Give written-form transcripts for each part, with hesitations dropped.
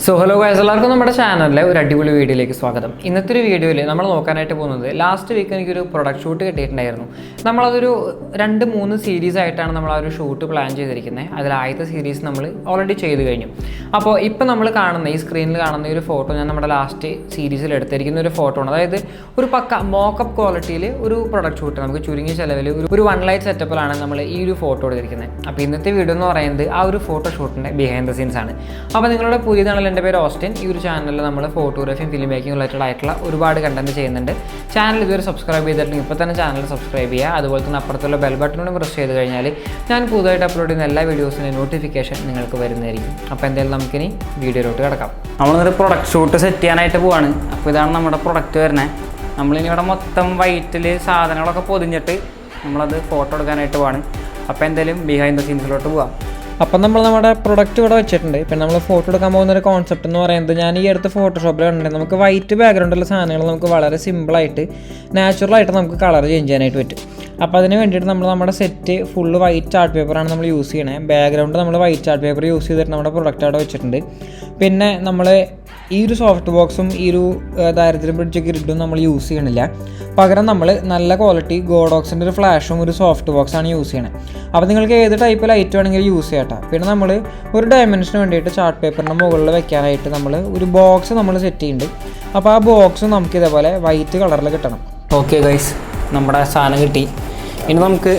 So hello guys, എല്ലാവർക്കും നമ്മുടെ ചാനലിലെ ഒരു അടിപൊളി വീഡിയോയിലേക്ക് സ്വാഗതം. ഇന്നത്തെ ഒരു വീഡിയോയിൽ നമ്മൾ നോക്കാനായിട്ട് പോകുന്നത് ലാസ്റ്റ് വീക്ക് എനിക്കൊരു പ്രൊഡക്റ്റ് ഷൂട്ട് കിട്ടിയിട്ടുണ്ടായിരുന്നു. നമ്മളതൊരു 2-3 സീരീസ് ആയിട്ടാണ് നമ്മൾ ആ ഒരു ഷൂട്ട് പ്ലാൻ ചെയ്തിരിക്കുന്നത്. അതിൽ ആദ്യത്തെ സീരീസ് നമ്മൾ ഓൾറെഡി ചെയ്ത് കഴിഞ്ഞു. അപ്പോൾ ഇപ്പോൾ നമ്മൾ കാണുന്ന ഈ സ്ക്രീനിൽ കാണുന്ന ഒരു ഫോട്ടോ ഞാൻ നമ്മുടെ ലാസ്റ്റ് സീരീസിൽ എടുത്തിരിക്കുന്ന ഒരു ഫോട്ടോ ആണ്. അതായത് ഒരു പക്ക മോക്കപ്പ് ക്വാളിറ്റിയിൽ ഒരു പ്രൊഡക്റ്റ് ഷൂട്ട് നമുക്ക് ചുരുങ്ങിയ ചിലവിൽ ഒരു 1 ലൈറ്റ് സെറ്റപ്പിലാണ് നമ്മൾ ഈ ഒരു ഫോട്ടോ എടുത്തിരിക്കുന്നത്. അപ്പോൾ ഇന്നത്തെ വീഡിയോ എന്ന് പറയുന്നത് ആ ഒരു ഫോട്ടോ ഷൂട്ടിൻ്റെ ബിഹൈൻഡ് ദ സീൻസ് ആണ്. അപ്പോൾ നിങ്ങളുടെ പുതിയതാണെങ്കിൽ എൻ്റെ പേര് ഓസ്റ്റിൻ. ഈ ഒരു ചാനലിൽ നമ്മൾ ഫോട്ടോഗ്രാഫിയും ഫിലിം മേക്കിംഗ് റിലേറ്റഡ് ആയിട്ടുള്ള ഒരുപാട് കണ്ടന്റ് ചെയ്യുന്നുണ്ട്. ചാനൽ ഇതുവരെ സബ്സ്ക്രൈബ് ചെയ്തിട്ടുണ്ടെങ്കിൽ ഇപ്പോൾ തന്നെ ചാനൽ സബ്സ്ക്രൈബ് ചെയ്യുക. അതുപോലെ തന്നെ അപ്പുറത്തുള്ള ബെൽ ബട്ടണും പ്രസ് ചെയ്ത് കഴിഞ്ഞാൽ ഞാൻ പുതുതായിട്ട് അപ്ലോഡ് ചെയ്യുന്ന എല്ലാ വീഡിയോസിൻ്റെ നോട്ടിഫിക്കേഷൻ നിങ്ങൾക്ക് വരുന്നതായിരിക്കും. അപ്പോൾ എന്തായാലും നമുക്കിനി വീഡിയോയിലോട്ട് കിടക്കാം. നമ്മളൊരു പ്രൊഡക്റ്റ് ഷൂട്ട് സെറ്റ് ചെയ്യാനായിട്ട് പോവാണ്. അപ്പോൾ ഇതാണ് നമ്മുടെ പ്രൊഡക്റ്റ് വരുന്നത്. നമ്മളിനി ഇവിടെ മൊത്തം വൈറ്റിൽ സാധനങ്ങളൊക്കെ പൊതിഞ്ഞിട്ട് നമ്മളത് ഫോട്ടോ എടുക്കാനായിട്ട് പോവാണ്. അപ്പോൾ എന്തായാലും ബിഹൈൻഡ് ദ സീൻസിലോട്ട് പോവാം. അപ്പം നമ്മൾ നമ്മുടെ പ്രൊഡക്റ്റ് ഇവിടെ വെച്ചിട്ടുണ്ട്. പിന്നെ നമ്മൾ ഫോട്ടോ എടുക്കാൻ പോകുന്ന ഒരു കോൺസെപ്റ്റ് എന്ന് പറയുന്നത്, ഞാൻ ഈ അടുത്ത് ഫോട്ടോഷോപ്പിൽ കണ്ടിട്ടുണ്ട്, നമുക്ക് വൈറ്റ് ബാക്ക്ഗ്രൗണ്ടുള്ള സാധനങ്ങൾ നമുക്ക് വളരെ സിമ്പിളായിട്ട് നാച്ചുറലായിട്ട് നമുക്ക് കളർ ചേഞ്ച് ചെയ്യാനായിട്ട് പറ്റും. അപ്പോൾ അതിന് വേണ്ടിയിട്ട് നമ്മൾ നമ്മുടെ സെറ്റ് ഫുള്ള് വൈറ്റ് ചാർട്ട് പേപ്പറാണ് നമ്മൾ യൂസ് ചെയ്യണേ. ബാക്ക്ഗ്രൗണ്ട് നമ്മൾ വൈറ്റ് ചാർട്ട് പേപ്പർ യൂസ് ചെയ്തിട്ട് നമ്മുടെ പ്രൊഡക്റ്റ് അവിടെ വെച്ചിട്ടുണ്ട്. പിന്നെ നമ്മൾ ഈ ഒരു സോഫ്റ്റ് ബോക്സും ഈ ഒരു ദാരിദ്ര്യ ബ്രിഡ്ജ് ഗ്രിഡും നമ്മൾ യൂസ് ചെയ്യണില്ല. പകരം നമ്മൾ നല്ല ക്വാളിറ്റി ഗോഡോക്സിൻ്റെ ഒരു ഫ്ലാഷും ഒരു സോഫ്റ്റ് ബോക്സാണ് യൂസ് ചെയ്യണത്. അപ്പോൾ നിങ്ങൾക്ക് ഏത് ടൈപ്പ് ലൈറ്റ് വേണമെങ്കിലും യൂസ് ചെയ്യട്ടെ. പിന്നെ നമ്മൾ ഒരു ഡയമെൻഷന് വേണ്ടിയിട്ട് ചാർട്ട് പേപ്പറിൻ്റെ മുകളിൽ വെക്കാനായിട്ട് നമ്മൾ ഒരു ബോക്സ് നമ്മൾ സെറ്റ് ചെയ്യുന്നുണ്ട്. അപ്പോൾ ആ ബോക്സ് നമുക്ക് ഇതേപോലെ വൈറ്റ് കളറിൽ കിട്ടണം. ഓക്കെ ഗൈസ്, നമ്മുടെ സാധനം കിട്ടി. ഇനി നമുക്ക്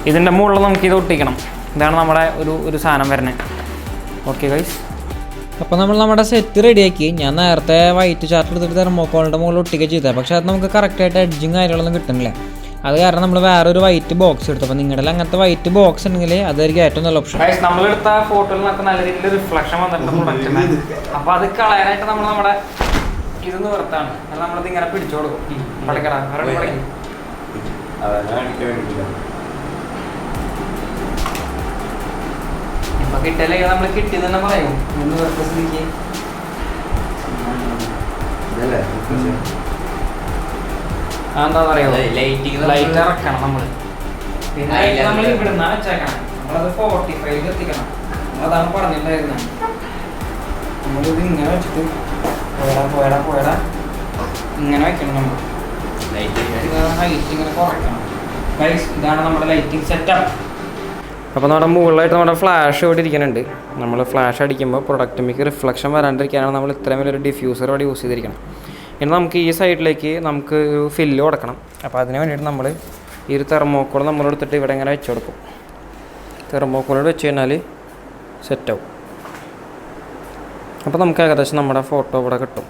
ഇതിൻ്റെ മുകളിൽ നമുക്ക് ഇത് ഒട്ടിക്കണം. ഇതാണ് നമ്മുടെ ഒരു സാധനം വരുന്നത്. ഓക്കെ ഗൈസ്, അപ്പോൾ നമ്മൾ നമ്മുടെ സെറ്റ് റെഡിയാക്കി. ഞാൻ നേരത്തെ വൈറ്റ് ചാർട്ട് എടുത്തിട്ട് തെർമോക്കോളിൻ്റെ മുകളിൽ ഒട്ടിക്കുക ചെയ്തത്. പക്ഷേ അത് നമുക്ക് കറക്റ്റായിട്ട് എഡ്ജിങ് കാര്യങ്ങളൊന്നും കിട്ടുന്നില്ല. അത് കാരണം നമ്മൾ വേറൊരു വൈറ്റ് ബോക്സ് എടുത്തു. അപ്പോൾ നിങ്ങളുടെ അങ്ങനത്തെ വൈറ്റ് ബോക്സ് ഉണ്ടെങ്കിൽ അതായിരിക്കും ഏറ്റവും നല്ല ഓപ്ഷൻ. നമ്മളെടുത്ത ഫോട്ടോയിൽ നമുക്ക് നല്ല രീതിയിൽ റിഫ്ലക്ഷൻ വന്നിട്ടുണ്ട്. അപ്പോൾ അത് കളയാനായിട്ട് നമ്മൾ നമ്മുടെ ഇത് നിർത്താണ്. നമ്മളത് ഇങ്ങനെ പിടിച്ചു കൊടുക്കും. ഇപ്പൊ കിട്ടല്ലേ നമ്മൾ കിട്ടിയെന്ന് തന്നെ പറയും. എന്താ പറയുക, ലൈറ്റ് ഇറക്കണം നമ്മൾ. പിന്നെ നമ്മൾ ഇവിടുന്ന് വെച്ചേക്കണം. നമ്മളത് 45 എത്തിക്കണം. നമ്മളതാണ് പറഞ്ഞിട്ടുണ്ടായിരുന്നത്. നമ്മളിത് ഇങ്ങനെ വെച്ചിട്ട് പോയടാ ഇങ്ങനെ വെക്കണം. നമ്മൾ ഹൈറ്റ് ഇങ്ങനെ കുറയ്ക്കണം. ഇതാണ് നമ്മുടെ ലൈറ്റിംഗ് സെറ്റപ്പ്. അപ്പോൾ നമ്മുടെ മുകളിലായിട്ട് നമ്മുടെ ഫ്ലാഷ് ഇവിടെ ഇരിക്കുന്നുണ്ട്. നമ്മൾ ഫ്ലാഷ് അടിക്കുമ്പോൾ പ്രൊഡക്റ്റിലേക്ക് റിഫ്ലക്ഷൻ വരാണ്ടിരിക്കാനാണ് നമ്മൾ ഇത്രയും വലിയൊരു ഡിഫ്യൂസർ ഇവിടെ യൂസ് ചെയ്തിരിക്കണം. ഇനി നമുക്ക് ഈ സൈഡിലേക്ക് നമുക്ക് ഒരു ഫില്ല് കൊടുക്കണം. അപ്പോൾ അതിന് വേണ്ടിയിട്ട് നമ്മൾ ഈ ഒരു തെർമോക്കോൾ നമ്മളെടുത്തിട്ട് ഇവിടെ ഇങ്ങനെ വെച്ച് കൊടുക്കും. തെർമോക്കോളോട് വെച്ച് കഴിഞ്ഞാൽ സെറ്റാവും. അപ്പോൾ നമുക്ക് ഏകദേശം നമ്മുടെ ഫോട്ടോ ഇവിടെ കിട്ടും.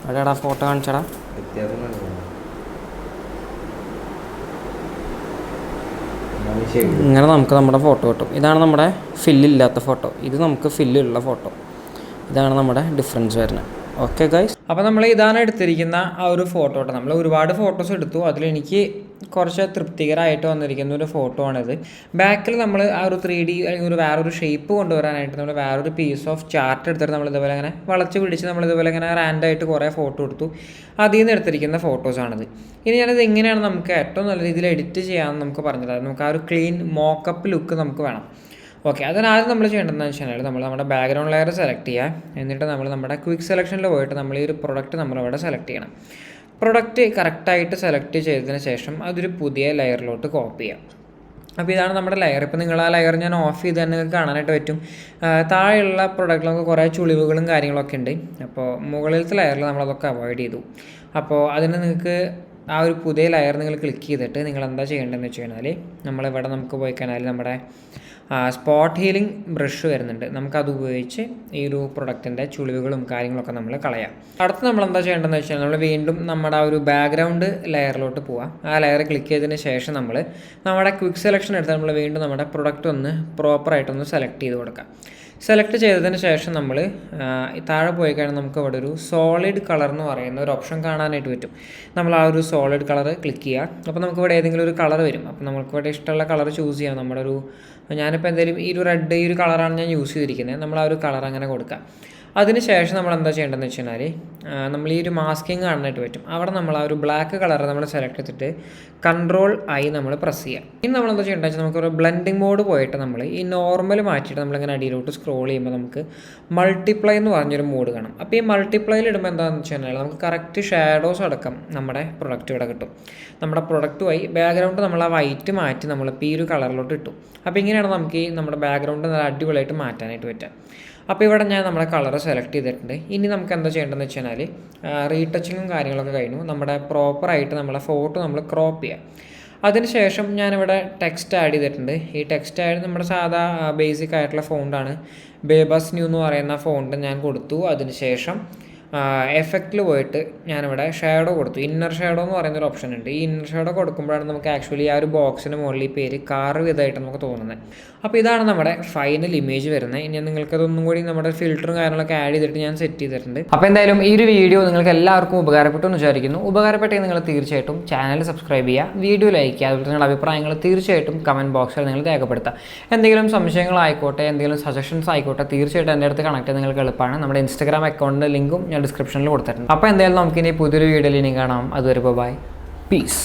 അവിടെയാടാ ഫോട്ടോ കാണിച്ചടാ. ഇങ്ങനെ നമുക്ക് നമ്മുടെ ഫോട്ടോ കിട്ടും. ഇതാണ് നമ്മുടെ ഫില്ലില്ലാത്ത ഫോട്ടോ. ഇത് നമുക്ക് ഫില്ലുള്ള ഫോട്ടോ. ഇതാണ് നമ്മുടെ ഡിഫറൻസ് വരുന്നത്. ഓക്കെ ഗൈസ്, അപ്പോൾ നമ്മൾ ഇതാണ് എടുത്തിരിക്കുന്ന ആ ഒരു ഫോട്ടോ. നമ്മൾ ഒരുപാട് ഫോട്ടോസ് എടുത്തു. അതിലെനിക്ക് കുറച്ച് തൃപ്തികരമായിട്ട് വന്നിരിക്കുന്ന ഒരു ഫോട്ടോ ആണിത്. ബാക്കിൽ നമ്മൾ ആ ഒരു 3D അല്ലെങ്കിൽ ഒരു വേറൊരു ഷേപ്പ് കൊണ്ടുവരാനായിട്ട് നമ്മൾ വേറൊരു പീസ് ഓഫ് ചാർട്ട് എടുത്തിട്ട് നമ്മൾ ഇതുപോലെ ഇങ്ങനെ വളച്ച് പിടിച്ച് നമ്മളിതുപോലെ ഇങ്ങനെ റാൻഡായിട്ട് കുറേ ഫോട്ടോ എടുത്തു. അതിൽ നിന്ന് എടുത്തിരിക്കുന്ന ഫോട്ടോസാണിത്. ഇനി ഞാനിത് എങ്ങനെയാണ് നമുക്ക് ഏറ്റവും നല്ല രീതിയിൽ എഡിറ്റ് ചെയ്യാമെന്ന് നമുക്ക് പറഞ്ഞത്. നമുക്ക് ആ ഒരു ക്ലീൻ മോക്കപ്പ് ലുക്ക് നമുക്ക് വേണം. ഓക്കെ, അതിനാദ്യം നമ്മൾ ചെയ്യേണ്ടതെന്ന് വെച്ച് കഴിഞ്ഞാൽ നമ്മൾ നമ്മുടെ ബാക്ക്ഗ്രൗണ്ട് ലെയർ സെലക്ട് ചെയ്യുക. എന്നിട്ട് നമ്മൾ നമ്മുടെ ക്വിക്ക് സെലക്ഷനിൽ പോയിട്ട് നമ്മൾ ഈ ഒരു പ്രൊഡക്റ്റ് നമ്മളിവിടെ സെലക്ട് ചെയ്യണം. പ്രൊഡക്റ്റ് കറക്റ്റായിട്ട് സെലക്ട് ചെയ്തതിന് ശേഷം അതൊരു പുതിയ ലെയറിലോട്ട് കോപ്പി ചെയ്യാം. അപ്പോൾ ഇതാണ് നമ്മുടെ ലെയർ. ഇപ്പോൾ നിങ്ങൾ ആ ലെയർ ഞാൻ ഓഫ് ചെയ്ത് തന്നെ നിങ്ങൾക്ക് കാണാനായിട്ട് പറ്റും. താഴെയുള്ള പ്രൊഡക്റ്റിലൊക്കെ കുറേ ചുളിവുകളും കാര്യങ്ങളൊക്കെ ഉണ്ട്. അപ്പോൾ മുകളിലത്തെ ലെയറിൽ നമ്മളതൊക്കെ അവോയ്ഡ് ചെയ്തു. അപ്പോൾ അതിന് നിങ്ങൾക്ക് ആ ഒരു പുതിയ ലെയർ നിങ്ങൾ ക്ലിക്ക് ചെയ്തിട്ട് നിങ്ങൾ എന്താ ചെയ്യേണ്ടതെന്ന് വെച്ച് കഴിഞ്ഞാൽ നമ്മളിവിടെ നമുക്ക് പോയി കഴിഞ്ഞാൽ നമ്മുടെ സ്പോട്ട് ഹീലിംഗ് ബ്രഷ് വരുന്നുണ്ട്. നമുക്കത് ഉപയോഗിച്ച് ഈ ഒരു പ്രൊഡക്റ്റിൻ്റെ ചുളിവുകളും കാര്യങ്ങളൊക്കെ നമ്മൾ കളയാം. അടുത്ത് നമ്മൾ എന്താ ചെയ്യേണ്ടതെന്ന് വെച്ചാൽ നമ്മൾ വീണ്ടും നമ്മുടെ ആ ഒരു ബാക്ക്ഗ്രൗണ്ട് ലെയറിലോട്ട് പോവാം. ആ ലെയർ ക്ലിക്ക് ചെയ്തതിന് ശേഷം നമ്മൾ നമ്മുടെ ക്വിക്ക് സെലക്ഷൻ എടുത്ത് നമ്മൾ വീണ്ടും നമ്മുടെ പ്രൊഡക്റ്റ് ഒന്ന് പ്രോപ്പറായിട്ടൊന്ന് സെലക്ട് ചെയ്ത് കൊടുക്കാം. സെലക്ട് ചെയ്തതിന് ശേഷം നമ്മൾ താഴെ പോയി കഴിഞ്ഞാൽ നമുക്ക് ഇവിടെ ഒരു സോളിഡ് കളർ എന്ന് പറയുന്ന ഒരു ഓപ്ഷൻ കാണാനായിട്ട് പറ്റും. നമ്മൾ ആ ഒരു സോളിഡ് കളർ ക്ലിക്ക് ചെയ്യുക. അപ്പോൾ നമുക്ക് ഇവിടെ ഏതെങ്കിലും ഒരു കളർ വരും. അപ്പോൾ നമുക്ക് ഇവിടെ ഇഷ്ടമുള്ള കളർ ചൂസ് ചെയ്യാം. നമ്മുടെ ഞാനിപ്പോൾ എന്തെങ്കിലും ഈ ഒരു റെഡ് ഈ ഒരു കളറാണ് ഞാൻ യൂസ് ചെയ്തിരിക്കുന്നത്. നമ്മൾ ആ ഒരു കളർ അങ്ങനെ കൊടുക്കുക. അതിനുശേഷം നമ്മൾ എന്താ ചെയ്യേണ്ടതെന്ന് വെച്ച് കഴിഞ്ഞാൽ നമ്മൾ ഈ ഒരു മാസ്കിങ് കാണാനായിട്ട് പറ്റും. അവിടെ നമ്മൾ ആ ഒരു ബ്ലാക്ക് കളർ നമ്മൾ സെലക്ട് ചെയ്തിട്ട് Ctrl+I നമ്മൾ പ്രസ് ചെയ്യുക. ഇനി നമ്മൾ എന്താ ചെയ്യേണ്ടത് വെച്ചാൽ നമുക്കൊരു ബ്ലെൻഡിങ് മോഡ് പോയിട്ട് നമ്മൾ ഈ നോർമൽ മാറ്റിയിട്ട് നമ്മളിങ്ങനെ അടിയിലോട്ട് സ്ക്രോൾ ചെയ്യുമ്പോൾ നമുക്ക് മൾട്ടിപ്ലൈ എന്ന് പറഞ്ഞൊരു മോഡ് കാണാം. അപ്പോൾ ഈ മൾട്ടിപ്ലൈയിൽ ഇടുമ്പോൾ എന്താണെന്ന് വെച്ച് കഴിഞ്ഞാൽ നമുക്ക് കറക്റ്റ് ഷാഡോസ് അടക്കം നമ്മുടെ പ്രൊഡക്റ്റ് ഇവിടെ കിട്ടും. നമ്മുടെ പ്രൊഡക്റ്റുമായി ബാക്ക്ഗ്രൗണ്ട് നമ്മൾ ആ വൈറ്റ് മാറ്റി നമ്മളിപ്പോൾ ഈ ഒരു കളറിലോട്ട് ഇട്ടു. അപ്പോൾ ഇങ്ങനെയാണ് നമുക്ക് ഈ നമ്മുടെ ബാക്ക്ഗ്രൗണ്ട് നല്ല അടിപൊളിയായിട്ട് മാറ്റാനായിട്ട് പറ്റുക. അപ്പോൾ ഇവിടെ ഞാൻ നമ്മുടെ കളർ സെലക്ട് ചെയ്തിട്ടുണ്ട്. ഇനി നമുക്ക് എന്താ ചെയ്യേണ്ടതെന്ന് വെച്ച് കഴിഞ്ഞാൽ റീടച്ചിങ്ങും കാര്യങ്ങളൊക്കെ കഴിഞ്ഞു. നമ്മുടെ പ്രോപ്പറായിട്ട് നമ്മളെ ഫോട്ടോ നമ്മൾ ക്രോപ്പ് ചെയ്യുക. അതിനുശേഷം ഞാനിവിടെ ടെക്സ്റ്റ് ആഡ് ചെയ്തിട്ടുണ്ട്. ഈ ടെക്സ്റ്റ് ആഡ് നമ്മുടെ സാധാ ബേസിക് ആയിട്ടുള്ള ഫോണ്ടാണ്. ബേബസ് ന്യൂ എന്ന് പറയുന്ന ഫോണ്ട് ഞാൻ കൊടുത്തു. അതിനുശേഷം എഫക്റ്റിൽ പോയിട്ട് ഞാനിവിടെ ഷാഡോ കൊടുത്തു. ഇന്നർ ഷാഡോ എന്ന് പറയുന്നൊരു ഓപ്ഷൻ ഉണ്ട്. ഈ ഇന്നർ ഷാഡോ കൊടുക്കുമ്പോഴാണ് നമുക്ക് ആക്ച്വലി ആ ഒരു ബോക്സിന് മുകളിൽ ഈ പേര് കാർവ് ചെയ്തതായിട്ട് നമുക്ക് തോന്നുന്നത്. അപ്പോൾ ഇതാണ് നമ്മുടെ ഫൈനൽ ഇമേജ് വരുന്നത്. ഇനി നിങ്ങൾക്കതൊന്നും കൂടി നമ്മുടെ ഫിൽറ്ററും കാര്യങ്ങളൊക്കെ ആഡ് ചെയ്തിട്ട് ഞാൻ സെറ്റ് ചെയ്തിട്ടുണ്ട്. അപ്പോൾ എന്തായാലും ഈ ഒരു വീഡിയോ നിങ്ങൾക്ക് എല്ലാവർക്കും ഉപകാരപ്പെട്ടു എന്ന് വിചാരിക്കുന്നു. ഉപകാരപ്പെട്ടെങ്കിൽ നിങ്ങൾ തീർച്ചയായിട്ടും ചാനൽ സബ്സ്ക്രൈബ് ചെയ്യുക, വീഡിയോ ലൈക്ക് ചെയ്യുക, അതുപോലെ നിങ്ങളുടെ അഭിപ്രായങ്ങൾ തീർച്ചയായിട്ടും കമൻറ്റ് ബോക്സിൽ നിങ്ങൾ രേഖപ്പെടുത്തുക. എന്തെങ്കിലും സംശയങ്ങളായിക്കോട്ടെ, എന്തെങ്കിലും സജഷൻസ് ആയിക്കോട്ടെ, തീർച്ചയായിട്ടും എൻ്റെ അടുത്ത് കണക്ട് ചെയ്യാൻ നിങ്ങൾക്ക് എളുപ്പമാണ്. നമ്മുടെ ഇൻസ്റ്റാഗ്രാം അക്കൗണ്ടിൻ്റെ ലിങ്കും ഞാൻ ഡിസ്ക്രിപ്ഷനിൽ കൊടുത്തിട്ടുണ്ട്. അപ്പോൾ എന്തായാലും നമുക്കിനി പുതിയൊരു വീഡിയോയിൽ ഇനി കാണാം. അതുവരെ ബൈ, പീസ്.